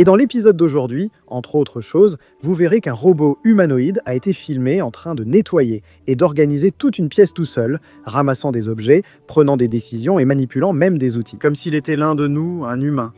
Et dans l'épisode d'aujourd'hui, entre autres choses, vous verrez qu'un robot humanoïde a été filmé en train de nettoyer et d'organiser toute une pièce tout seul, ramassant des objets, prenant des décisions et manipulant même des outils, comme s'il était l'un de nous, un humain.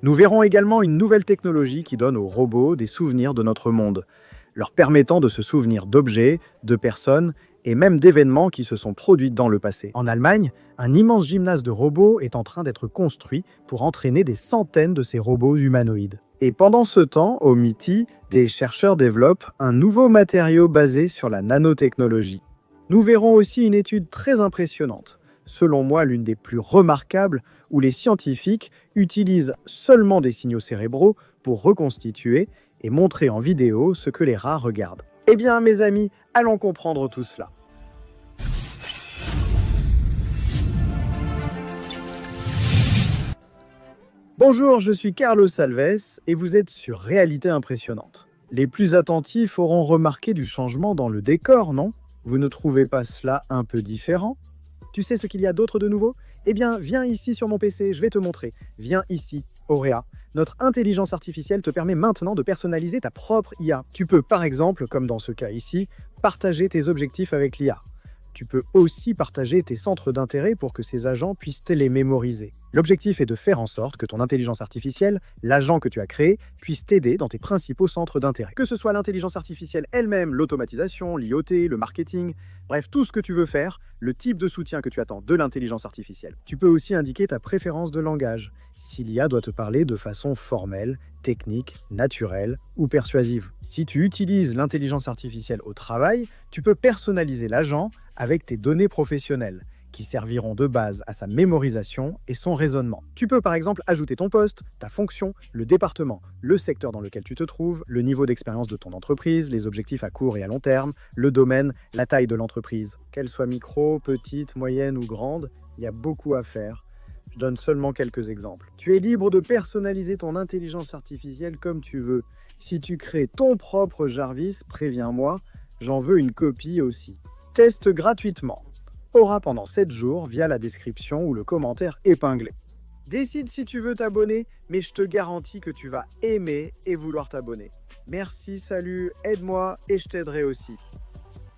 Nous verrons également une nouvelle technologie qui donne aux robots des souvenirs de notre monde, leur permettant de se souvenir d'objets, de personnes et même d'événements qui se sont produits dans le passé. En Allemagne, un immense gymnase de robots est en train d'être construit pour entraîner des centaines de ces robots humanoïdes. Et pendant ce temps, au MIT, des chercheurs développent un nouveau matériau basé sur la nanotechnologie. Nous verrons aussi une étude très impressionnante, selon moi l'une des plus remarquables, où les scientifiques utilisent seulement des signaux cérébraux pour reconstituer et montrer en vidéo ce que les rats regardent. Eh bien, mes amis, allons comprendre tout cela. Bonjour, je suis Carlos Alves et vous êtes sur Réalité Impressionnante. Les plus attentifs auront remarqué du changement dans le décor, non? Vous ne trouvez pas cela un peu différent? Tu sais ce qu'il y a d'autre de nouveau? Eh bien, viens ici sur mon PC, je vais te montrer. Viens ici, Auréa. Notre intelligence artificielle te permet maintenant de personnaliser ta propre IA. Tu peux, par exemple, comme dans ce cas ici, partager tes objectifs avec l'IA. Tu peux aussi partager tes centres d'intérêt pour que ces agents puissent te les mémoriser. L'objectif est de faire en sorte que ton intelligence artificielle, l'agent que tu as créé, puisse t'aider dans tes principaux centres d'intérêt. Que ce soit l'intelligence artificielle elle-même, l'automatisation, l'IoT, le marketing, bref, tout ce que tu veux faire, le type de soutien que tu attends de l'intelligence artificielle. Tu peux aussi indiquer ta préférence de langage, si l'IA doit te parler de façon formelle, technique, naturelle ou persuasive. Si tu utilises l'intelligence artificielle au travail, tu peux personnaliser l'agent avec tes données professionnelles, qui serviront de base à sa mémorisation et son raisonnement. Tu peux par exemple ajouter ton poste, ta fonction, le département, le secteur dans lequel tu te trouves, le niveau d'expérience de ton entreprise, les objectifs à court et à long terme, le domaine, la taille de l'entreprise. Qu'elle soit micro, petite, moyenne ou grande, il y a beaucoup à faire. Je donne seulement quelques exemples. Tu es libre de personnaliser ton intelligence artificielle comme tu veux. Si tu crées ton propre Jarvis, préviens-moi, j'en veux une copie aussi. Teste gratuitement. Aura pendant 7 jours via la description ou le commentaire épinglé. Décide si tu veux t'abonner, mais je te garantis que tu vas aimer et vouloir t'abonner. Merci, salut, aide-moi et je t'aiderai aussi.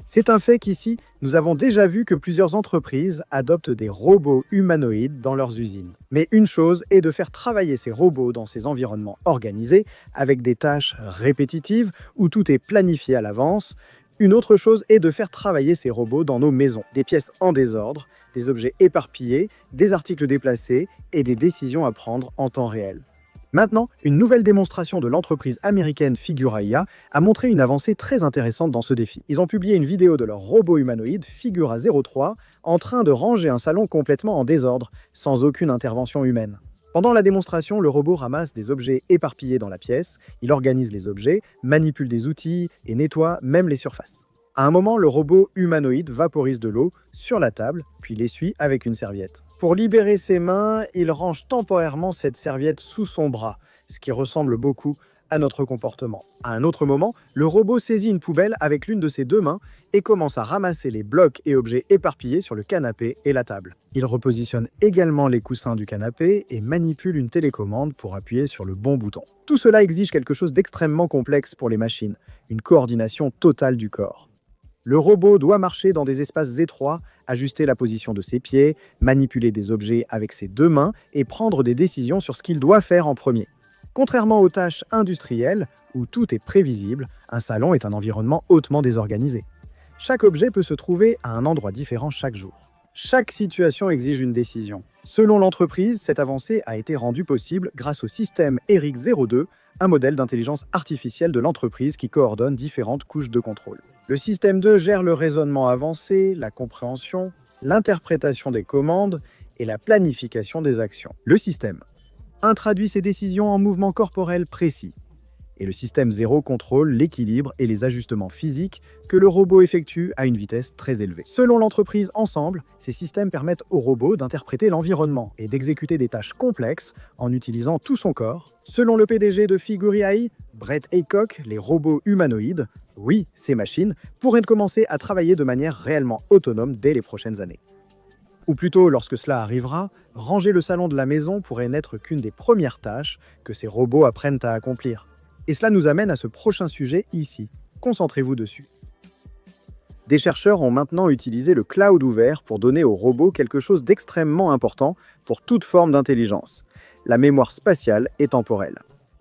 C'est un fait qu'ici, nous avons déjà vu que plusieurs entreprises adoptent des robots humanoïdes dans leurs usines. Mais une chose est de faire travailler ces robots dans ces environnements organisés, avec des tâches répétitives où tout est planifié à l'avance. Une autre chose est de faire travailler ces robots dans nos maisons, des pièces en désordre, des objets éparpillés, des articles déplacés et des décisions à prendre en temps réel. Maintenant, une nouvelle démonstration de l'entreprise américaine Figura IA a montré une avancée très intéressante dans ce défi. Ils ont publié une vidéo de leur robot humanoïde Figura 03 en train de ranger un salon complètement en désordre, sans aucune intervention humaine. Pendant la démonstration, le robot ramasse des objets éparpillés dans la pièce, il organise les objets, manipule des outils et nettoie même les surfaces. À un moment, le robot humanoïde vaporise de l'eau sur la table, puis l'essuie avec une serviette. Pour libérer ses mains, il range temporairement cette serviette sous son bras, ce qui ressemble beaucoup à notre comportement. À un autre moment, le robot saisit une poubelle avec l'une de ses deux mains et commence à ramasser les blocs et objets éparpillés sur le canapé et la table. Il repositionne également les coussins du canapé et manipule une télécommande pour appuyer sur le bon bouton. Tout cela exige quelque chose d'extrêmement complexe pour les machines, une coordination totale du corps. Le robot doit marcher dans des espaces étroits, ajuster la position de ses pieds, manipuler des objets avec ses deux mains et prendre des décisions sur ce qu'il doit faire en premier. Contrairement aux tâches industrielles, où tout est prévisible, un salon est un environnement hautement désorganisé. Chaque objet peut se trouver à un endroit différent chaque jour. Chaque situation exige une décision. Selon l'entreprise, cette avancée a été rendue possible grâce au système ERIC02, un modèle d'intelligence artificielle de l'entreprise qui coordonne différentes couches de contrôle. Le système 2 gère le raisonnement avancé, la compréhension, l'interprétation des commandes et la planification des actions. Le système 1 traduit ses décisions en mouvements corporels précis. Et le système 0 contrôle l'équilibre et les ajustements physiques que le robot effectue à une vitesse très élevée. Selon l'entreprise Ensemble, ces systèmes permettent au robot d'interpréter l'environnement et d'exécuter des tâches complexes en utilisant tout son corps. Selon le PDG de Figura AI, Brett Aycock, les robots humanoïdes, oui, ces machines, pourraient commencer à travailler de manière réellement autonome dès les prochaines années. Ou plutôt, lorsque cela arrivera, ranger le salon de la maison pourrait n'être qu'une des premières tâches que ces robots apprennent à accomplir. Et cela nous amène à ce prochain sujet ici. Concentrez-vous dessus. Des chercheurs ont maintenant utilisé le cloud ouvert pour donner aux robots quelque chose d'extrêmement important pour toute forme d'intelligence, la mémoire spatiale et temporelle.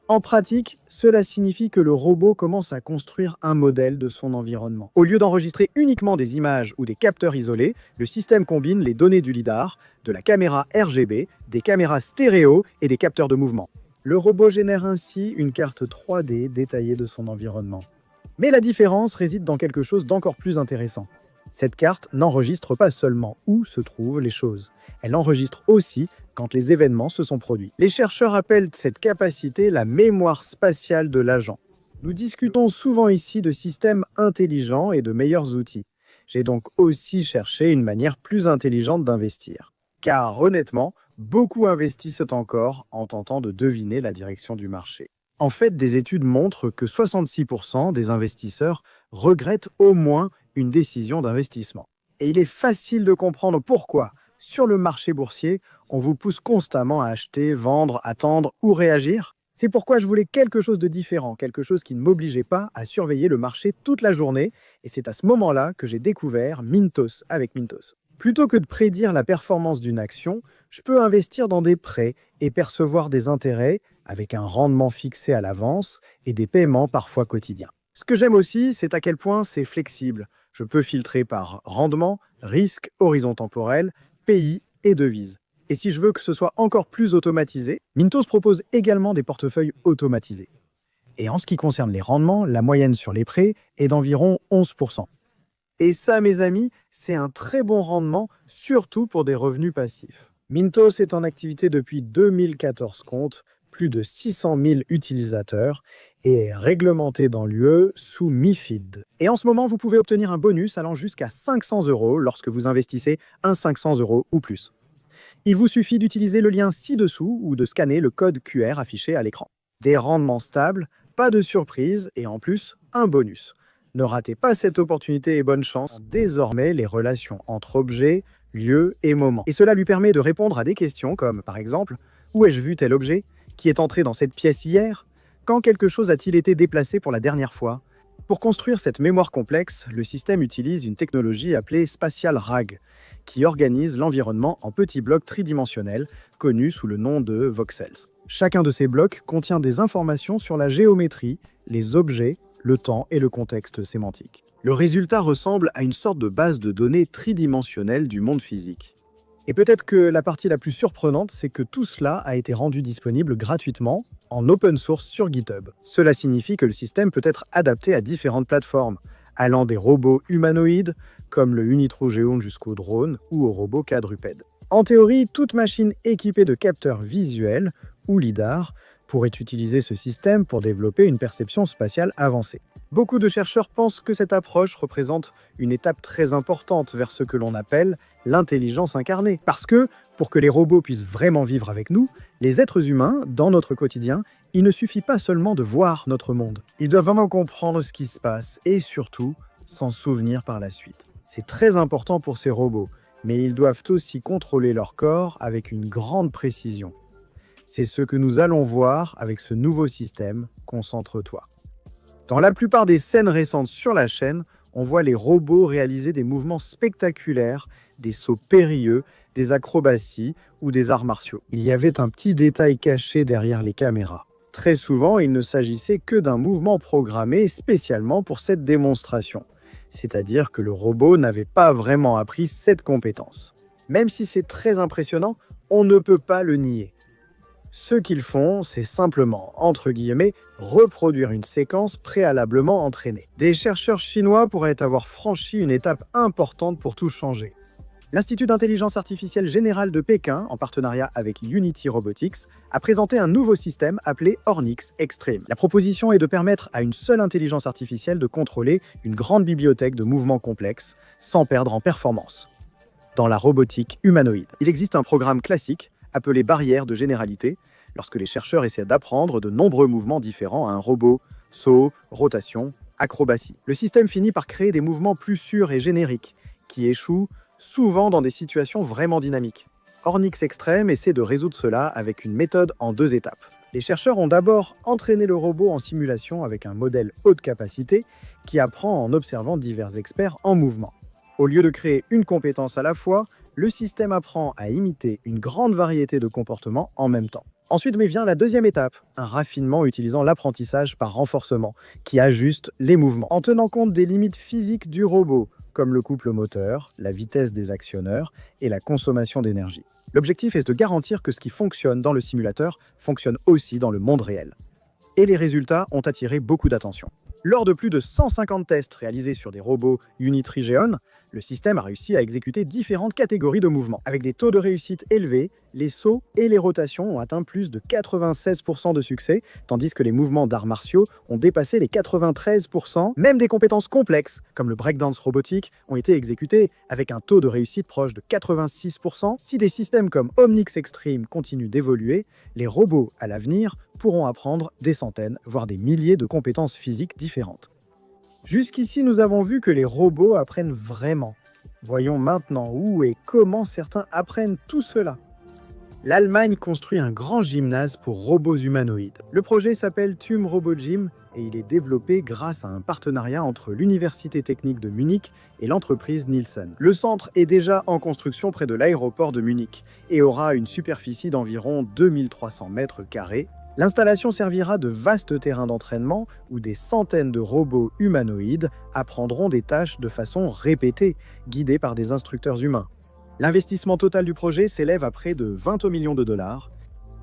En pratique, cela signifie que le robot commence à construire un modèle de son environnement. Au lieu d'enregistrer uniquement des images ou des capteurs isolés, le système combine les données du lidar, de la caméra RGB, des caméras stéréo et des capteurs de mouvement. Le robot génère ainsi une carte 3D détaillée de son environnement. Mais la différence réside dans quelque chose d'encore plus intéressant. Cette carte n'enregistre pas seulement où se trouvent les choses, elle enregistre aussi quand les événements se sont produits. Les chercheurs appellent cette capacité la mémoire spatiale de l'agent. Nous discutons souvent ici de systèmes intelligents et de meilleurs outils. J'ai donc aussi cherché une manière plus intelligente d'investir. Car honnêtement, beaucoup investissent encore en tentant de deviner la direction du marché. En fait, des études montrent que 66% des investisseurs regrettent au moins une décision d'investissement. Et il est facile de comprendre pourquoi. Sur le marché boursier, on vous pousse constamment à acheter, vendre, attendre ou réagir. C'est pourquoi je voulais quelque chose de différent, quelque chose qui ne m'obligeait pas à surveiller le marché toute la journée. Et c'est à ce moment-là que j'ai découvert Mintos avec Mintos. Plutôt que de prédire la performance d'une action, je peux investir dans des prêts et percevoir des intérêts avec un rendement fixé à l'avance et des paiements parfois quotidiens. Ce que j'aime aussi, c'est à quel point c'est flexible. Je peux filtrer par rendement, risque, horizon temporel, pays et devise. Et si je veux que ce soit encore plus automatisé, Mintos propose également des portefeuilles automatisés. Et en ce qui concerne les rendements, la moyenne sur les prêts est d'environ 11%. Et ça, mes amis, c'est un très bon rendement, surtout pour des revenus passifs. Mintos est en activité depuis 2014, compte plus de 600 000 utilisateurs et est réglementé dans l'UE sous MiFID. Et en ce moment, vous pouvez obtenir un bonus allant jusqu'à 500 € lorsque vous investissez un 500 € ou plus. Il vous suffit d'utiliser le lien ci-dessous ou de scanner le code QR affiché à l'écran. Des rendements stables, pas de surprise et en plus, un bonus. Ne ratez pas cette opportunité et bonne chance. Désormais, les relations entre objets, lieux et moments. Et cela lui permet de répondre à des questions comme, par exemple, où ai-je vu tel objet? Qui est entré dans cette pièce hier? Quand quelque chose a-t-il été déplacé pour la dernière fois? Pour construire cette mémoire complexe, le système utilise une technologie appelée Spatial RAG, qui organise l'environnement en petits blocs tridimensionnels, connus sous le nom de voxels. Chacun de ces blocs contient des informations sur la géométrie, les objets, le temps et le contexte sémantique. Le résultat ressemble à une sorte de base de données tridimensionnelle du monde physique. Et peut-être que la partie la plus surprenante, c'est que tout cela a été rendu disponible gratuitement en open source sur GitHub. Cela signifie que le système peut être adapté à différentes plateformes, allant des robots humanoïdes, comme le Unitrojeuun jusqu'aux drones ou aux robots quadrupèdes. En théorie, toute machine équipée de capteurs visuels ou lidar pourrait utiliser ce système pour développer une perception spatiale avancée. Beaucoup de chercheurs pensent que cette approche représente une étape très importante vers ce que l'on appelle l'intelligence incarnée. Parce que, pour que les robots puissent vraiment vivre avec nous, les êtres humains, dans notre quotidien, il ne suffit pas seulement de voir notre monde. Ils doivent vraiment comprendre ce qui se passe et surtout, s'en souvenir par la suite. C'est très important pour ces robots, mais ils doivent aussi contrôler leur corps avec une grande précision. C'est ce que nous allons voir avec ce nouveau système, Concentre-toi. Dans la plupart des scènes récentes sur la chaîne, on voit les robots réaliser des mouvements spectaculaires, des sauts périlleux, des acrobaties ou des arts martiaux. Il y avait un petit détail caché derrière les caméras. Très souvent, il ne s'agissait que d'un mouvement programmé spécialement pour cette démonstration. C'est-à-dire que le robot n'avait pas vraiment appris cette compétence. Même si c'est très impressionnant, on ne peut pas le nier. Ce qu'ils font, c'est simplement, entre guillemets, reproduire une séquence préalablement entraînée. Des chercheurs chinois pourraient avoir franchi une étape importante pour tout changer. L'Institut d'intelligence artificielle générale de Pékin, en partenariat avec Unity Robotics, a présenté un nouveau système appelé Ornix Extreme. La proposition est de permettre à une seule intelligence artificielle de contrôler une grande bibliothèque de mouvements complexes, sans perdre en performance. Dans la robotique humanoïde, il existe un programme classique appelé barrière de généralité, lorsque les chercheurs essaient d'apprendre de nombreux mouvements différents à un robot, saut, rotation, acrobatie. Le système finit par créer des mouvements plus sûrs et génériques, qui échouent souvent dans des situations vraiment dynamiques. Ornix Extreme essaie de résoudre cela avec une méthode en 2 étapes. Les chercheurs ont d'abord entraîné le robot en simulation avec un modèle haute capacité qui apprend en observant divers experts en mouvement. Au lieu de créer une compétence à la fois, le système apprend à imiter une grande variété de comportements en même temps. Ensuite vient la deuxième étape, un raffinement utilisant l'apprentissage par renforcement, qui ajuste les mouvements. En tenant compte des limites physiques du robot, comme le couple moteur, la vitesse des actionneurs et la consommation d'énergie. L'objectif est de garantir que ce qui fonctionne dans le simulateur fonctionne aussi dans le monde réel. Et les résultats ont attiré beaucoup d'attention. Lors de plus de 150 tests réalisés sur des robots Unitrigeon, le système a réussi à exécuter différentes catégories de mouvements. Avec des taux de réussite élevés, les sauts et les rotations ont atteint plus de 96% de succès, tandis que les mouvements d'arts martiaux ont dépassé les 93%. Même des compétences complexes, comme le breakdance robotique, ont été exécutées avec un taux de réussite proche de 86%. Si des systèmes comme Omnix Extreme continuent d'évoluer, les robots à l'avenir pourront apprendre des centaines, voire des milliers de compétences physiques différentes. Jusqu'ici, nous avons vu que les robots apprennent vraiment. Voyons maintenant où et comment certains apprennent tout cela. L'Allemagne construit un grand gymnase pour robots humanoïdes. Le projet s'appelle TUM Robot Gym et il est développé grâce à un partenariat entre l'Université technique de Munich et l'entreprise Nielsen. Le centre est déjà en construction près de l'aéroport de Munich et aura une superficie d'environ 2300 mètres carrés. L'installation servira de vaste terrain d'entraînement où des centaines de robots humanoïdes apprendront des tâches de façon répétée, guidés par des instructeurs humains. L'investissement total du projet s'élève à près de 20 millions de dollars.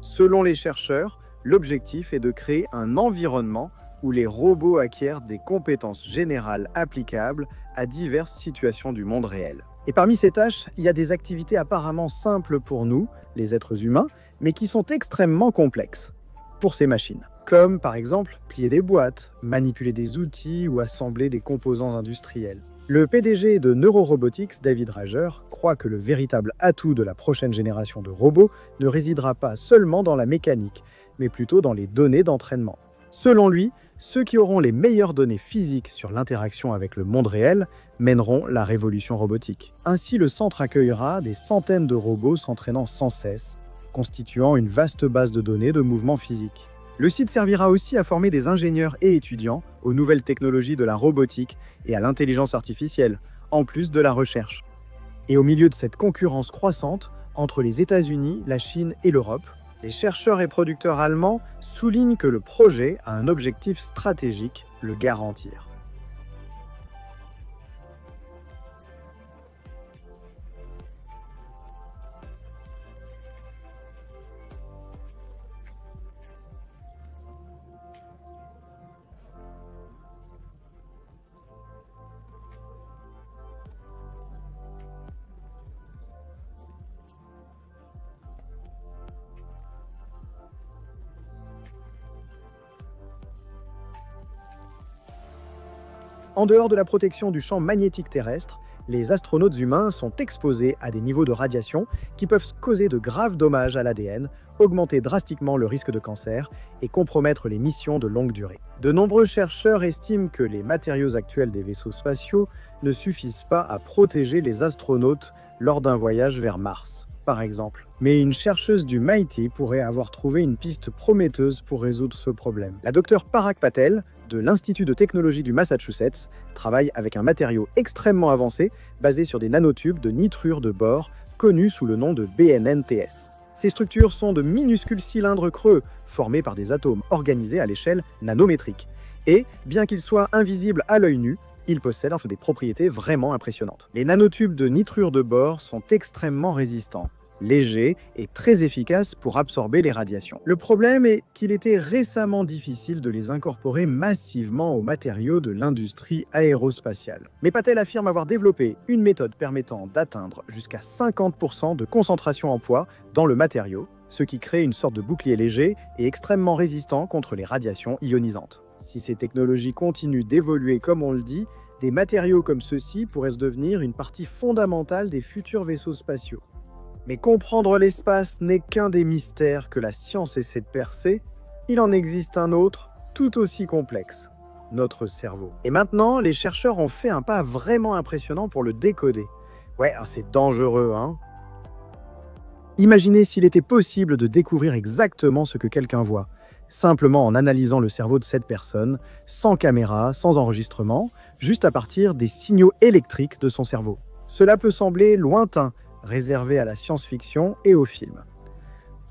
Selon les chercheurs, l'objectif est de créer un environnement où les robots acquièrent des compétences générales applicables à diverses situations du monde réel. Et parmi ces tâches, il y a des activités apparemment simples pour nous, les êtres humains, mais qui sont extrêmement complexes pour ces machines. Comme par exemple plier des boîtes, manipuler des outils ou assembler des composants industriels. Le PDG de Neurorobotics, David Rager, croit que le véritable atout de la prochaine génération de robots ne résidera pas seulement dans la mécanique, mais plutôt dans les données d'entraînement. Selon lui, ceux qui auront les meilleures données physiques sur l'interaction avec le monde réel mèneront la révolution robotique. Ainsi, le centre accueillera des centaines de robots s'entraînant sans cesse, constituant une vaste base de données de mouvements physiques. Le site servira aussi à former des ingénieurs et étudiants aux nouvelles technologies de la robotique et à l'intelligence artificielle, en plus de la recherche. Et au milieu de cette concurrence croissante entre les États-Unis, la Chine et l'Europe, les chercheurs et producteurs allemands soulignent que le projet a un objectif stratégique, le garantir. En dehors de la protection du champ magnétique terrestre, les astronautes humains sont exposés à des niveaux de radiation qui peuvent causer de graves dommages à l'ADN, augmenter drastiquement le risque de cancer et compromettre les missions de longue durée. De nombreux chercheurs estiment que les matériaux actuels des vaisseaux spatiaux ne suffisent pas à protéger les astronautes lors d'un voyage vers Mars, par exemple. Mais une chercheuse du MIT pourrait avoir trouvé une piste prometteuse pour résoudre ce problème. La docteure Parag Patel, de l'Institut de technologie du Massachusetts, travaille avec un matériau extrêmement avancé basé sur des nanotubes de nitrure de bore, connus sous le nom de BNNTS. Ces structures sont de minuscules cylindres creux, formés par des atomes organisés à l'échelle nanométrique. Et, bien qu'ils soient invisibles à l'œil nu, ils possèdent des propriétés vraiment impressionnantes. Les nanotubes de nitrure de bore sont extrêmement résistants, légers et très efficaces pour absorber les radiations. Le problème est qu'il était récemment difficile de les incorporer massivement aux matériaux de l'industrie aérospatiale. Mais Patel affirme avoir développé une méthode permettant d'atteindre jusqu'à 50% de concentration en poids dans le matériau, ce qui crée une sorte de bouclier léger et extrêmement résistant contre les radiations ionisantes. Si ces technologies continuent d'évoluer comme on le dit, des matériaux comme ceux-ci pourraient se devenir une partie fondamentale des futurs vaisseaux spatiaux. Mais comprendre l'espace n'est qu'un des mystères que la science essaie de percer. Il en existe un autre, tout aussi complexe, notre cerveau. Et maintenant, les chercheurs ont fait un pas vraiment impressionnant pour le décoder. Ouais, c'est dangereux, hein. Imaginez s'il était possible de découvrir exactement ce que quelqu'un voit, simplement en analysant le cerveau de cette personne, sans caméra, sans enregistrement, juste à partir des signaux électriques de son cerveau. Cela peut sembler lointain, réservé à la science-fiction et au film.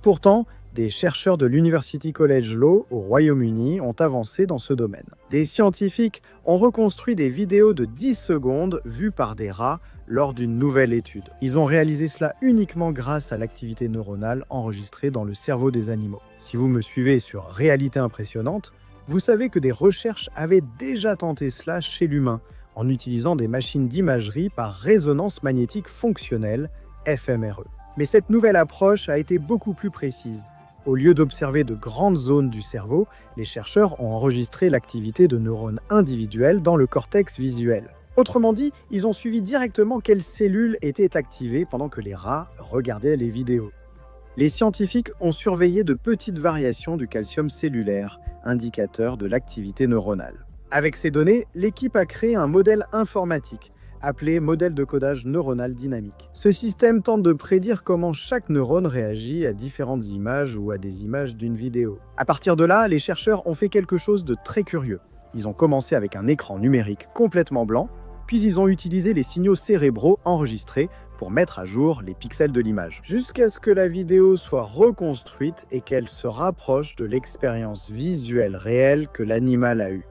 Pourtant, des chercheurs de l'University College Law au Royaume-Uni ont avancé dans ce domaine. Des scientifiques ont reconstruit des vidéos de 10 secondes vues par des rats lors d'une nouvelle étude. Ils ont réalisé cela uniquement grâce à l'activité neuronale enregistrée dans le cerveau des animaux. Si vous me suivez sur Réalité impressionnante, vous savez que des recherches avaient déjà tenté cela chez l'humain, en utilisant des machines d'imagerie par résonance magnétique fonctionnelle, fMRE. Mais cette nouvelle approche a été beaucoup plus précise. Au lieu d'observer de grandes zones du cerveau, les chercheurs ont enregistré l'activité de neurones individuels dans le cortex visuel. Autrement dit, ils ont suivi directement quelles cellules étaient activées pendant que les rats regardaient les vidéos. Les scientifiques ont surveillé de petites variations du calcium cellulaire, indicateur de l'activité neuronale. Avec ces données, l'équipe a créé un modèle informatique, appelé modèle de codage neuronal dynamique. Ce système tente de prédire comment chaque neurone réagit à différentes images ou à des images d'une vidéo. À partir de là, les chercheurs ont fait quelque chose de très curieux. Ils ont commencé avec un écran numérique complètement blanc, puis ils ont utilisé les signaux cérébraux enregistrés pour mettre à jour les pixels de l'image, jusqu'à ce que la vidéo soit reconstruite et qu'elle se rapproche de l'expérience visuelle réelle que l'animal a eue.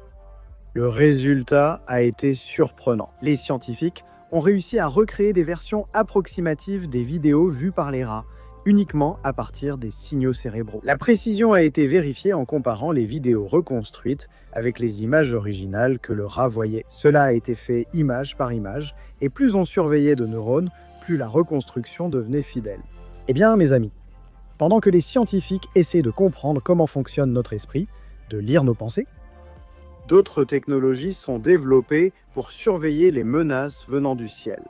Le résultat a été surprenant. Les scientifiques ont réussi à recréer des versions approximatives des vidéos vues par les rats, uniquement à partir des signaux cérébraux. La précision a été vérifiée en comparant les vidéos reconstruites avec les images originales que le rat voyait. Cela a été fait image par image, et plus on surveillait de neurones, plus la reconstruction devenait fidèle. Eh bien, mes amis, pendant que les scientifiques essaient de comprendre comment fonctionne notre esprit, de lire nos pensées, d'autres technologies sont développées pour surveiller les menaces venant du ciel.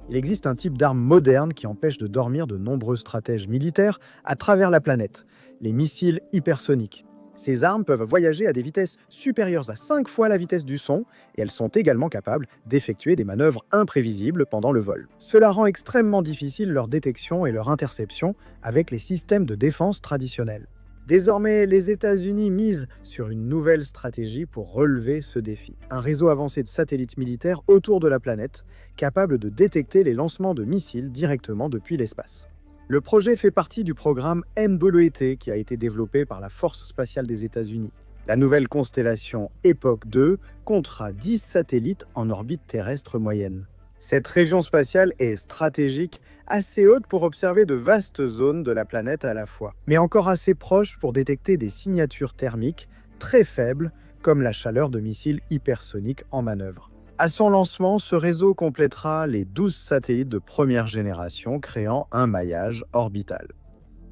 Il existe un type d'arme moderne qui empêche de dormir de nombreux stratèges militaires à travers la planète, les missiles hypersoniques. Ces armes peuvent voyager à des vitesses supérieures à 5 fois la vitesse du son, et elles sont également capables d'effectuer des manœuvres imprévisibles pendant le vol. Cela rend extrêmement difficile leur détection et leur interception avec les systèmes de défense traditionnels. Désormais, les États-Unis misent sur une nouvelle stratégie pour relever ce défi. Un réseau avancé de satellites militaires autour de la planète, capable de détecter les lancements de missiles directement depuis l'espace. Le projet fait partie du programme MWT qui a été développé par la Force spatiale des États-Unis. La nouvelle constellation Epoch 2 comptera 10 satellites en orbite terrestre moyenne. Cette région spatiale est stratégique, assez haute pour observer de vastes zones de la planète à la fois, mais encore assez proche pour détecter des signatures thermiques très faibles, comme la chaleur de missiles hypersoniques en manœuvre. À son lancement, ce réseau complétera les 12 satellites de première génération, créant un maillage orbital.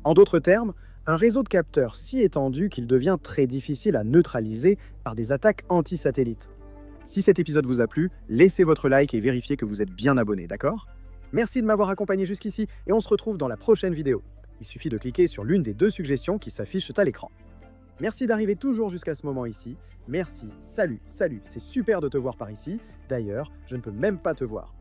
En d'autres termes, un réseau de capteurs si étendu qu'il devient très difficile à neutraliser par des attaques anti-satellites. Si cet épisode vous a plu, laissez votre like et vérifiez que vous êtes bien abonné, d'accord ? Merci de m'avoir accompagné jusqu'ici et on se retrouve dans la prochaine vidéo. Il suffit de cliquer sur l'une des 2 suggestions qui s'affichent à l'écran. Merci d'arriver toujours jusqu'à ce moment ici. Merci, salut, c'est super de te voir par ici. D'ailleurs, je ne peux même pas te voir.